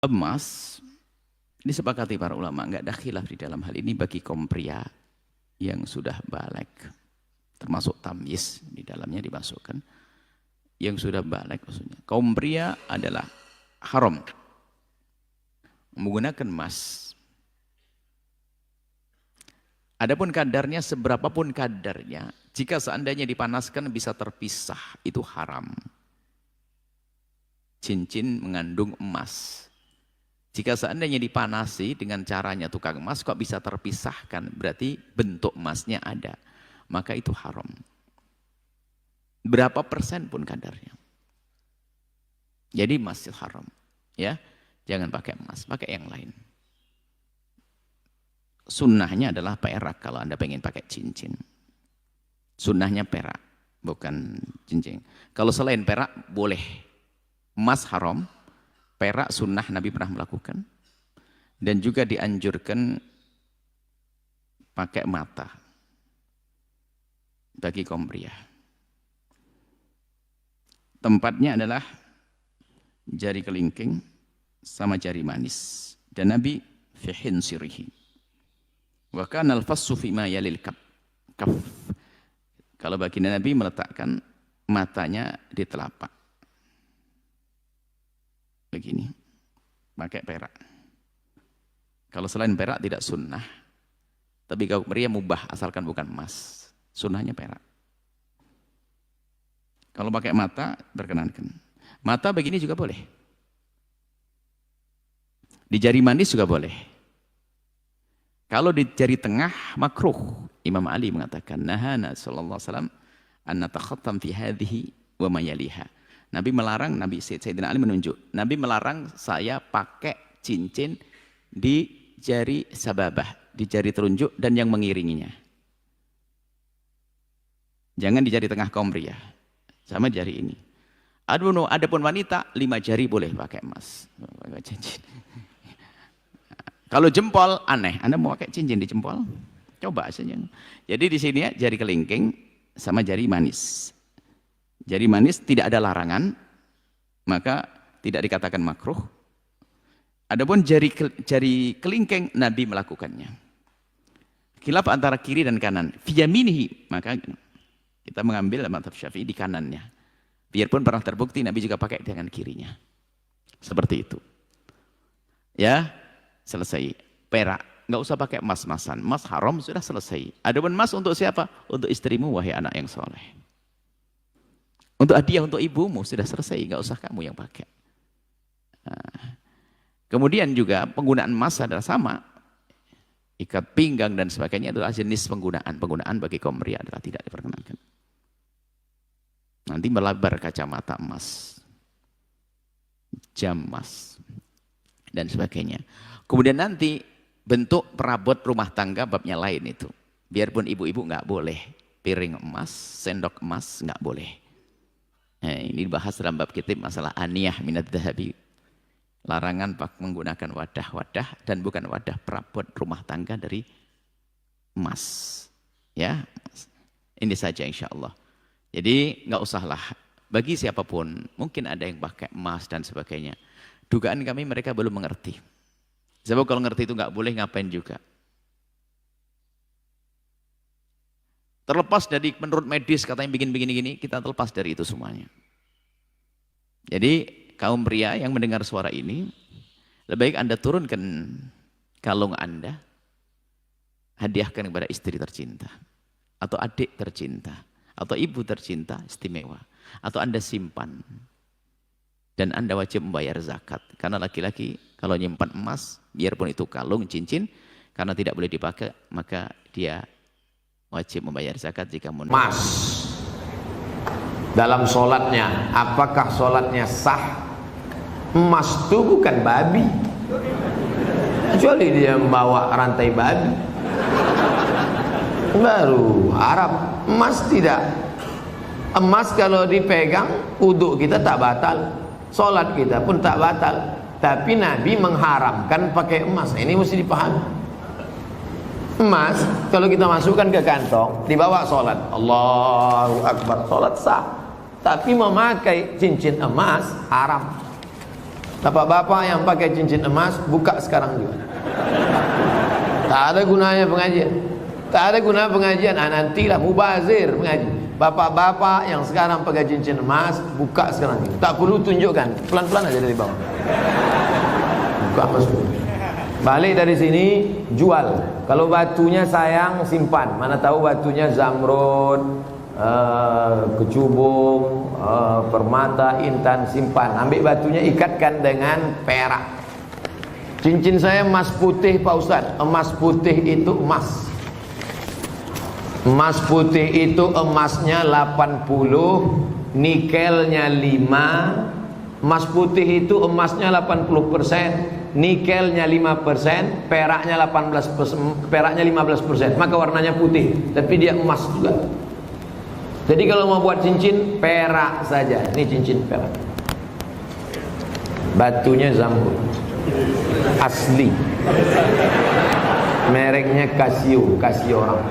Emas disepakati para ulama, nggak ada khilaf di dalam hal ini bagi kaum pria yang sudah balik, termasuk tamyiz di dalamnya dimasukkan yang sudah balik. Maksudnya kaum pria adalah haram menggunakan emas. Adapun kadarnya, seberapapun kadarnya, jika seandainya dipanaskan bisa terpisah, itu haram. Cincin mengandung emas. Jika seandainya dipanasi dengan caranya tukang emas kok bisa terpisahkan, berarti bentuk emasnya ada, maka itu haram. Berapa persen pun kadarnya. Jadi masih haram, ya. Jangan pakai emas, pakai yang lain. Sunnahnya adalah perak kalau Anda pengen pakai cincin. Sunnahnya perak, bukan cincin. Kalau selain perak boleh. Emas haram, perak sunnah Nabi pernah melakukan. Dan juga dianjurkan pakai mata bagi kaum pria. Tempatnya adalah jari kelingking sama jari manis. Dan Nabi fi hinsirihi. Wa kana al-fassu fi ma yalil kaf. Kalau baginda Nabi meletakkan matanya di telapak. Begini. Pakai perak. Kalau selain perak tidak sunnah. Tapi kalau pria mubah asalkan bukan emas. Sunnahnya perak. Kalau pakai mata terkenankan. Mata begini juga boleh. Di jari manis juga boleh. Kalau di jari tengah makruh. Imam Ali mengatakan nahana sallallahu alaihi wasallam an natakhattam fi hadhihi wa ma yaliha. Nabi melarang, Sayyidina Ali menunjuk, Nabi melarang saya pakai cincin di jari sababah, di jari telunjuk dan yang mengiringinya. Jangan di jari tengah kaum pria, sama jari ini. Adapun wanita 5 jari boleh pakai emas, pakai cincin. Kalau jempol aneh, Anda mau pakai cincin di jempol? Coba saja. Jadi di sini ya jari kelingking sama jari manis. Jari manis tidak ada larangan, maka tidak dikatakan makruh. Adapun jari kelingking Nabi melakukannya. Khilaf antara kiri dan kanan. Fiyaminihi, maka kita mengambil mazhab Syafi'i di kanannya. Biarpun pernah terbukti Nabi juga pakai dengan kirinya. Seperti itu. Ya. Selesai. Perak, nggak usah pakai emas-emasan. Emas haram sudah selesai. Adapun emas untuk siapa? Untuk istrimu, wahai anak yang soleh. Untuk hadiah untuk ibumu sudah selesai, nggak usah kamu yang pakai. Nah, kemudian juga penggunaan emas adalah sama. Ikat pinggang dan sebagainya adalah jenis penggunaan. Penggunaan bagi kaum pria adalah tidak diperkenankan. Nanti melebar kacamata emas, jam emas, dan sebagainya. Kemudian nanti bentuk perabot rumah tangga babnya lain itu. Biarpun ibu-ibu nggak boleh piring emas, sendok emas nggak boleh. Nah, ini dibahas dalam bab kitab masalah aniyah minad dhahabi. Larangan menggunakan wadah-wadah dan bukan wadah perabot rumah tangga dari emas. Ya, ini saja insya Allah. Jadi nggak usahlah bagi siapapun. Mungkin ada yang pakai emas dan sebagainya. Dugaan kami mereka belum mengerti. Sebab kalau ngerti itu nggak boleh ngapain juga. Terlepas dari menurut medis katanya bikin begini-gini, kita terlepas dari itu semuanya. Jadi kaum pria yang mendengar suara ini, lebih baik Anda turunkan kalung Anda, hadiahkan kepada istri tercinta, atau adik tercinta, atau ibu tercinta istimewa, atau Anda simpan. Dan Anda wajib membayar zakat. Karena laki-laki kalau nyimpan emas, biarpun itu kalung, cincin, karena tidak boleh dipakai, maka dia wajib membayar zakat jika mundur. Emas dalam sholatnya, apakah sholatnya sah? Emas itu bukan babi, kecuali dia membawa rantai babi, baru Arab. Emas tidak. Emas kalau dipegang, wudhu kita tak batal, sholat kita pun tak batal. Tapi Nabi mengharamkan pakai emas. Ini mesti dipahami. Emas kalau kita masukkan ke kantong, dibawa sholat, Allahu Akbar, sholat sah. Tapi memakai cincin emas haram. Bapak-bapak yang pakai cincin emas, buka sekarang juga. Tak ada gunanya pengajian. Tak ada guna pengajian. Nantilah mubazir mengaji. Bapak-bapak yang sekarang pakai cincin emas, buka sekarang juga. Tak perlu tunjukkan, pelan-pelan aja dari bawah. Buka masuk. Balik dari sini, jual. Kalau batunya sayang, simpan. Mana tahu batunya zamrud, kecubung, permata, intan, simpan. Ambil batunya, ikatkan dengan perak. Cincin saya emas putih Pak Ustadz. Emas putih itu emas. Emas putih itu emasnya 80, nikelnya 5. Emas putih itu emasnya 80%, nikelnya 5%, peraknya 18%, peraknya 15%. Maka warnanya putih, tapi dia emas juga. Jadi kalau mau buat cincin, perak saja. Ini cincin perak. Batunya zamrud. Asli. Mereknya Casio, Casio orang.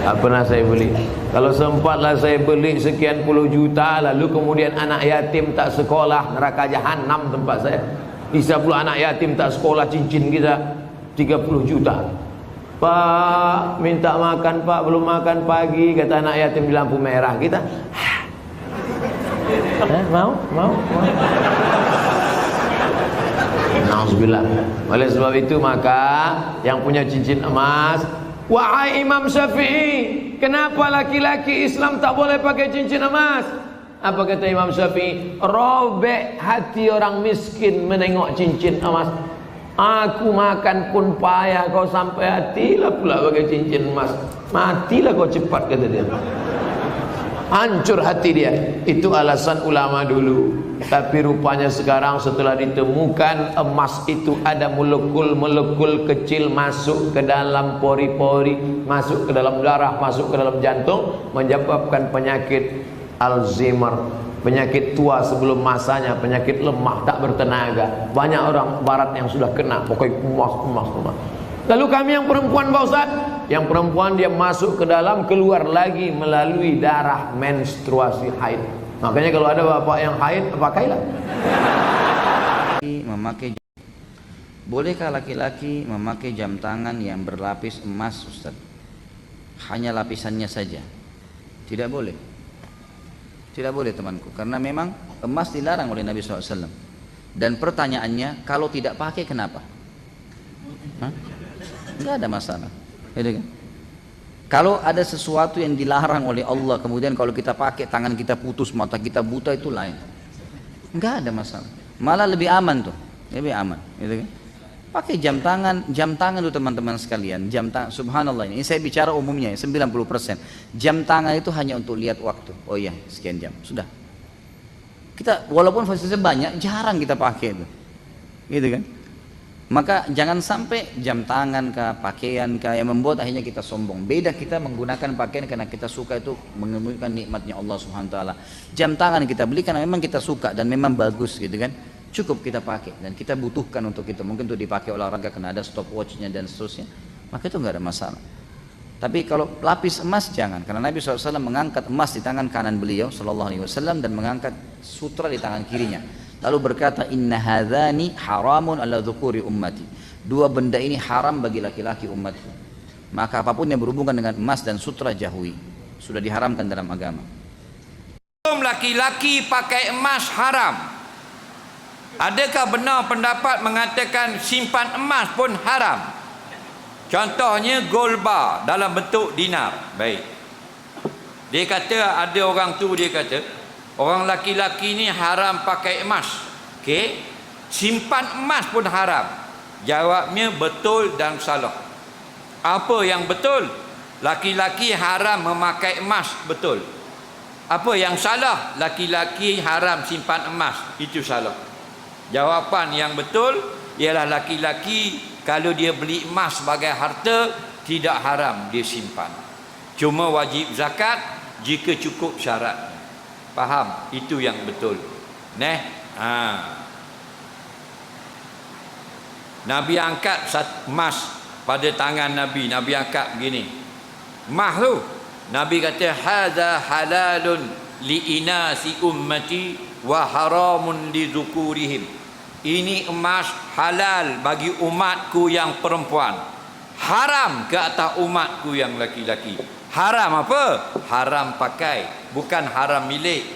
Tak pernah saya beli. Kalau sempatlah saya beli sekian puluh juta, lalu kemudian anak yatim tak sekolah, neraka jahanam tempat saya. Bisa pula anak yatim tak sekolah, cincin kita 30 juta. Pak, minta makan Pak, belum makan pagi, kata anak yatim di lampu merah. Kita mau? Nauzubillah. Oleh sebab itu maka yang punya cincin emas, wahai Imam Syafi'i, kenapa laki-laki Islam tak boleh pakai cincin emas? Apa kata Imam Syafi'i? Robek hati orang miskin menengok cincin emas. Aku makan pun payah, kau sampai hatilah pula pakai cincin emas. Matilah kau cepat, kata dia. Hancur hati dia. Itu alasan ulama dulu. Tapi rupanya sekarang setelah ditemukan emas itu ada molekul-molekul kecil masuk ke dalam pori-pori, masuk ke dalam darah, masuk ke dalam jantung, menyebabkan penyakit Alzheimer, penyakit tua sebelum masanya, penyakit lemah, tak bertenaga. Banyak orang barat yang sudah kena, pokoknya emas. Lalu kami yang perempuan Pak Ustaz, yang perempuan dia masuk ke dalam, keluar lagi melalui darah menstruasi haid. Makanya kalau ada bapak yang haid, pakailah. Bolehkah laki-laki memakai jam tangan yang berlapis emas, Ustaz? Hanya lapisannya saja. Tidak boleh. Tidak boleh temanku, karena memang emas dilarang oleh Nabi SAW. Dan pertanyaannya, kalau tidak pakai kenapa? Enggak ada masalah. Gitu kan? Kalau ada sesuatu yang dilarang oleh Allah, kemudian kalau kita pakai, tangan kita putus, mata kita buta, itu lain. Enggak ada masalah. Malah lebih aman tuh, lebih aman. Gitu kan? Pakai jam tangan tuh teman-teman sekalian. Jam tangan, subhanallah, ini saya bicara umumnya ya, 90%. Jam tangan itu hanya untuk lihat waktu. Oh iya, sekian jam, sudah. Kita walaupun fasilitasnya banyak, jarang kita pakai itu. Gitu kan? Maka jangan sampai jam tangan kah, pakaian kah yang membuat akhirnya kita sombong. Beda kita menggunakan pakaian karena kita suka, itu mengemukakan nikmatnya Allah Subhanahu wa taala. Jam tangan kita beli karena memang kita suka dan memang bagus, gitu kan. Cukup kita pakai dan kita butuhkan untuk itu. Mungkin untuk dipakai olahraga karena ada stopwatchnya dan seterusnya. Maka itu enggak ada masalah. Tapi kalau lapis emas jangan, karena Nabi SAW mengangkat emas di tangan kanan beliau SAW dan mengangkat sutra di tangan kirinya. Lalu berkata, inna hadzani haramun ala dzukuri ummati. Dua benda ini haram bagi laki-laki umatku. Maka apapun yang berhubungan dengan emas dan sutra jauhi. Sudah diharamkan dalam agama. Laki-laki pakai emas haram. Adakah benar pendapat mengatakan simpan emas pun haram? Contohnya gold bar dalam bentuk dinar. Baik. Dia kata, ada orang tu dia kata, orang laki-laki ni haram pakai emas. Okey. Simpan emas pun haram. Jawabnya betul dan salah. Apa yang betul? Laki-laki haram memakai emas, betul. Apa yang salah? Laki-laki haram simpan emas, itu salah. Jawapan yang betul ialah laki-laki kalau dia beli emas sebagai harta, tidak haram dia simpan. Cuma wajib zakat jika cukup syarat. Faham? Itu yang betul. Nabi angkat emas pada tangan Nabi. Nabi angkat begini. Emas tu. Nabi kata hadza halalun li inasi ummati wa haramun li dzukurihim. Ini emas halal bagi umatku yang perempuan, haram ke atas umatku yang laki-laki. Haram apa? Haram pakai, bukan haram milik.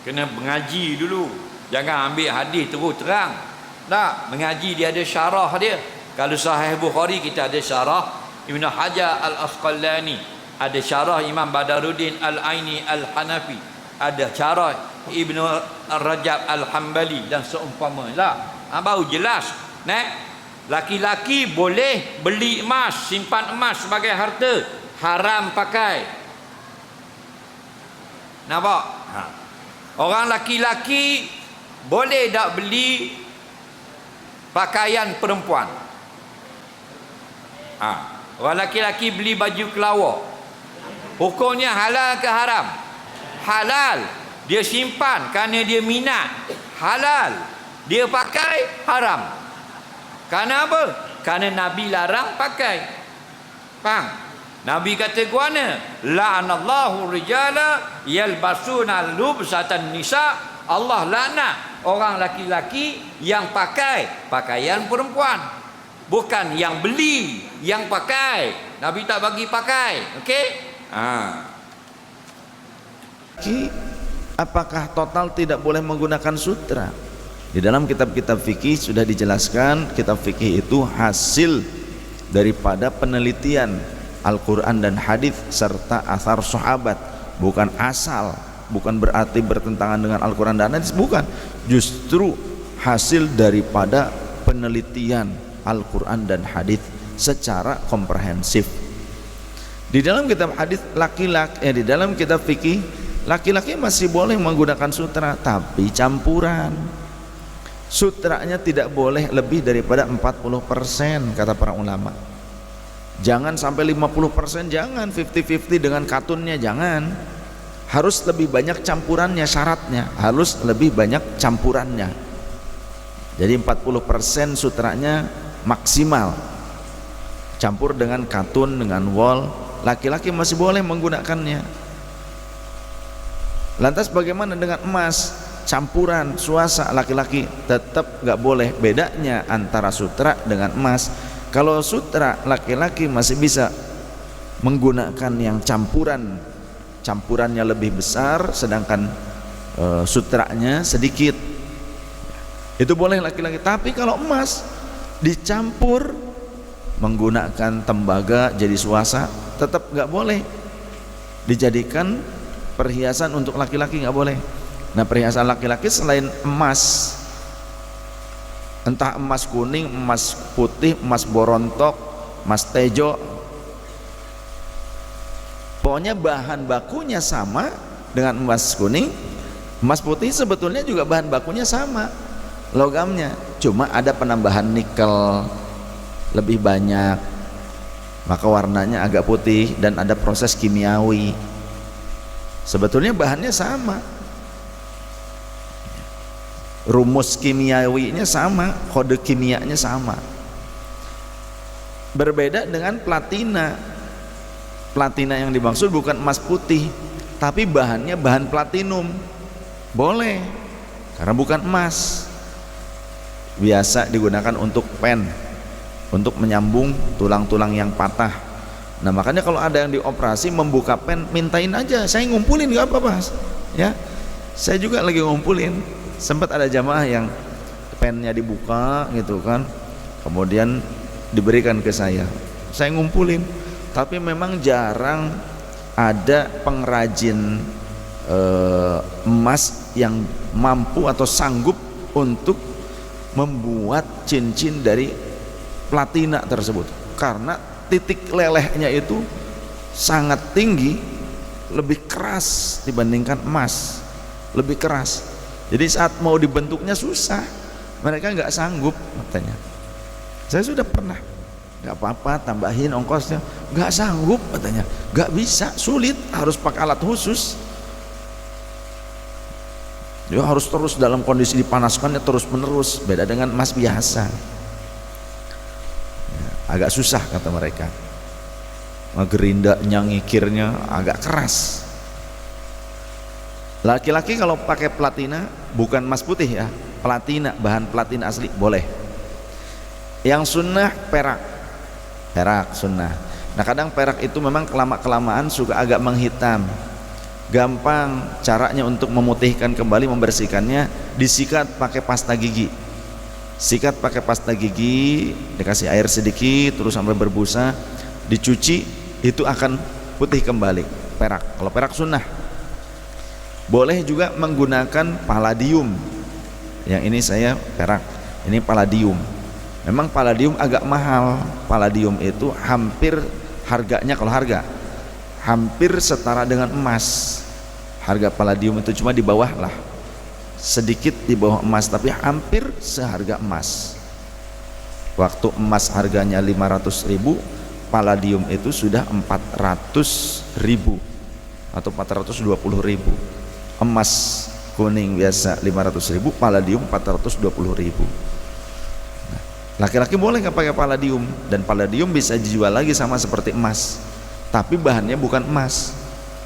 Kena mengaji dulu, jangan ambil hadis terus terang. Tak, mengaji dia ada syarah dia. Kalau Sahih Bukhari kita ada syarah Ibn Hajar Al-Asqalani, ada syarah Imam Badaruddin Al-Aini Al-Hanafi, ada syarah Ibn Rajab Al-Hambali dan seumpama lah. Baru jelas. Laki-laki boleh beli emas, simpan emas sebagai harta, haram pakai. Nampak? Orang laki-laki boleh tak beli pakaian perempuan. Orang laki-laki beli baju kelawar, hukumnya halal ke haram? Halal. Dia simpan kerana dia minat, halal. Dia pakai, haram. Kerana apa? Kerana Nabi larang pakai. Faham? Nabi kata guana, la'anallahu rijala yalbasuna lubsatan nisa. Allah laknat orang laki-laki yang pakai pakaian perempuan, bukan yang beli, yang pakai. Nabi tak bagi pakai. Okey? Apakah total tidak boleh menggunakan sutra? Di dalam kitab-kitab fikih sudah dijelaskan, kitab fikih itu hasil daripada penelitian Al-Quran dan hadis serta asar sahabat, bukan asal, bukan berarti bertentangan dengan Al-Quran dan hadis, bukan, justru hasil daripada penelitian Al-Quran dan hadis secara komprehensif. Di dalam kitab hadis di dalam kitab fikih, laki-laki masih boleh menggunakan sutra, tapi campuran. Sutranya tidak boleh lebih daripada 40% kata para ulama. Jangan sampai 50%, jangan 50-50 dengan katunnya, jangan. Harus lebih banyak campurannya, syaratnya harus lebih banyak campurannya. Jadi 40% sutranya maksimal, campur dengan katun, dengan wol. Laki-laki masih boleh menggunakannya. Lantas bagaimana dengan emas? Campuran suasa, laki-laki tetap nggak boleh. Bedanya antara sutra dengan emas, kalau sutra laki-laki masih bisa menggunakan yang campurannya lebih besar, sedangkan sutranya sedikit, itu boleh laki-laki. Tapi kalau emas dicampur menggunakan tembaga jadi suasa, tetap nggak boleh dijadikan perhiasan untuk laki-laki, nggak boleh. Nah, perhiasan laki-laki selain emas, entah emas kuning, emas putih, emas borontok, emas tejo, pokoknya bahan bakunya sama dengan emas kuning, emas putih sebetulnya juga bahan bakunya sama, logamnya, cuma ada penambahan nikel lebih banyak, maka warnanya agak putih dan ada proses kimiawi. Sebetulnya bahannya sama, rumus kimiawinya sama, kode kimianya sama. Berbeda dengan platina. Platina yang dimaksud bukan emas putih, tapi bahannya bahan platinum, boleh, karena bukan emas. Biasa digunakan untuk pen, untuk menyambung tulang-tulang yang patah. Nah, makanya kalau ada yang dioperasi membuka pen, mintain aja, saya ngumpulin, gak apa-apa ya. Saya juga lagi ngumpulin. Sempat ada jamaah yang pennya dibuka gitu kan, kemudian diberikan ke saya ngumpulin. Tapi memang jarang ada pengrajin emas yang mampu atau sanggup untuk membuat cincin dari platina tersebut, karena titik lelehnya itu sangat tinggi, lebih keras dibandingkan emas, lebih keras. Jadi saat mau dibentuknya susah, mereka nggak sanggup katanya. Saya sudah pernah, nggak apa-apa tambahin ongkosnya, nggak sanggup katanya, nggak bisa, sulit, harus pakai alat khusus. Dia harus terus dalam kondisi dipanaskannya terus menerus, beda dengan emas biasa. Agak susah kata mereka, ngegerindanya, ngikirnya agak keras. Laki-laki kalau pakai platina, bukan emas putih ya, platina, bahan platina asli, boleh. Yang sunnah perak, perak sunnah. Nah kadang perak itu memang kelamaan suka agak menghitam. Gampang caranya untuk memutihkan kembali, membersihkannya, disikat pakai pasta gigi. Sikat pakai pasta gigi, dikasih air sedikit, terus sampai berbusa, dicuci, itu akan putih kembali. Perak, kalau perak sunnah. Boleh juga menggunakan palladium. Yang ini saya perak, ini palladium. Memang palladium agak mahal. Palladium itu hampir harganya, kalau harga hampir setara dengan emas. Harga palladium itu cuma di bawah lah, sedikit di bawah emas, tapi hampir seharga emas. Waktu emas harganya 500.000, palladium itu sudah 400.000 atau 420.000. Emas kuning biasa 500.000, palladium 420.000. Laki-laki boleh nggak pakai palladium, dan palladium bisa dijual lagi sama seperti emas, tapi bahannya bukan emas.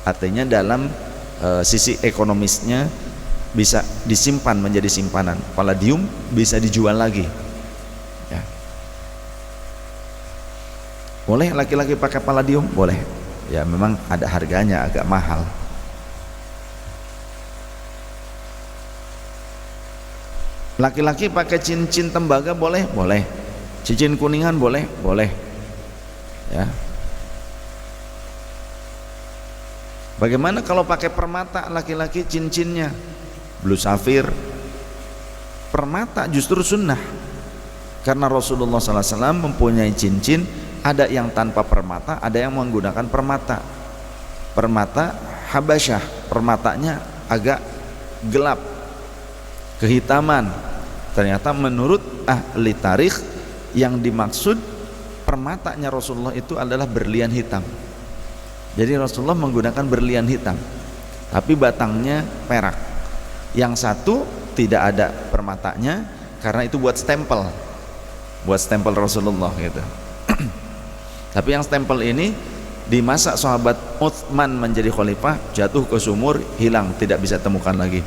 Artinya dalam sisi ekonomisnya bisa disimpan menjadi simpanan. Palladium bisa dijual lagi. Ya. Boleh laki-laki pakai palladium? Boleh. Ya memang ada harganya, agak mahal. Laki-laki pakai cincin tembaga boleh? Boleh. Cincin kuningan boleh? Boleh. Ya. Bagaimana kalau pakai permata laki-laki cincinnya? Blue safir. Permata justru sunnah. Karena Rasulullah SAW mempunyai cincin, ada yang tanpa permata, ada yang menggunakan permata. Permata Habasyah, permatanya agak gelap, kehitaman. Ternyata menurut ahli tarikh yang dimaksud permatanya Rasulullah itu adalah berlian hitam. Jadi Rasulullah menggunakan berlian hitam, tapi batangnya perak. Yang satu tidak ada permatanya karena itu buat stempel Rasulullah gitu. Tapi yang stempel ini di masa sahabat Utsman menjadi khalifah, jatuh ke sumur, hilang, tidak bisa temukan lagi.